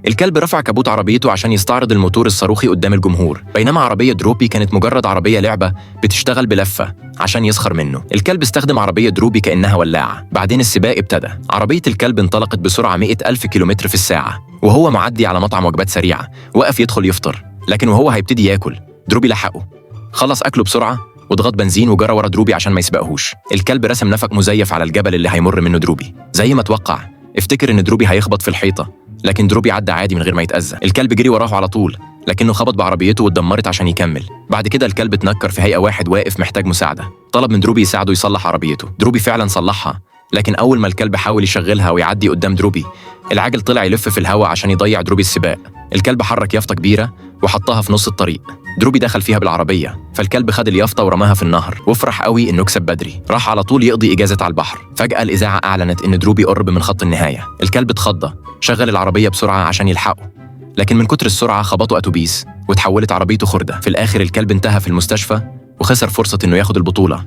الكلب رفع كبوت عربيته عشان يستعرض الموتور الصاروخي قدام الجمهور، بينما عربية دروبي كانت مجرد عربية لعبة بتشتغل بلفة عشان يسخر منه. الكلب استخدم عربية دروبي كأنها ولاعة. بعدين السباق ابتدى. عربية الكلب انطلقت بسرعة 100,000 كيلومتر في الساعة، وهو معدي على مطعم وجبات سريعة. وقف يدخل يفطر، لكن وهو هيبتدي ياكل دروبي لحقه. خلص أكله بسرعة وضغط بنزين وجرى ورا دروبي عشان ما يسبقهوش. الكلب رسم نفق مزيف على الجبل اللي هيمر منه دروبي. زي ما توقع، افتكر إن دروبي هيخبط في الحيطة، لكن دروبي عدى عادي من غير ما يتأذى. الكلب جري وراه على طول، لكنه خبط بعربيته واتدمرت عشان يكمل. بعد كده الكلب اتنكر في هيئة واحد واقف محتاج مساعدة. طلب من دروبي يساعده يصلح عربيته. دروبي فعلا صلحها، لكن أول ما الكلب حاول يشغلها ويعدي قدام دروبي، العجل طلع يلف في الهواء عشان يضيع دروبي السباق. الكلب حرك يافطة كبيرة وحطها في نص الطريق. دروبي دخل فيها بالعربية، فالكلب خد اليافطة ورماها في النهر وفرح قوي إنه كسب بدري. راح على طول يقضي إجازة على البحر. فجأة الإذاعة أعلنت إن دروبي قرب من خط النهاية. الكلب اتخضى، شغل العربية بسرعة عشان يلحقه، لكن من كتر السرعة خبطوا أتوبيس وتحولت عربيته خردة. في الآخر الكلب انتهى في المستشفى وخسر فرصة إنه ياخد البطولة.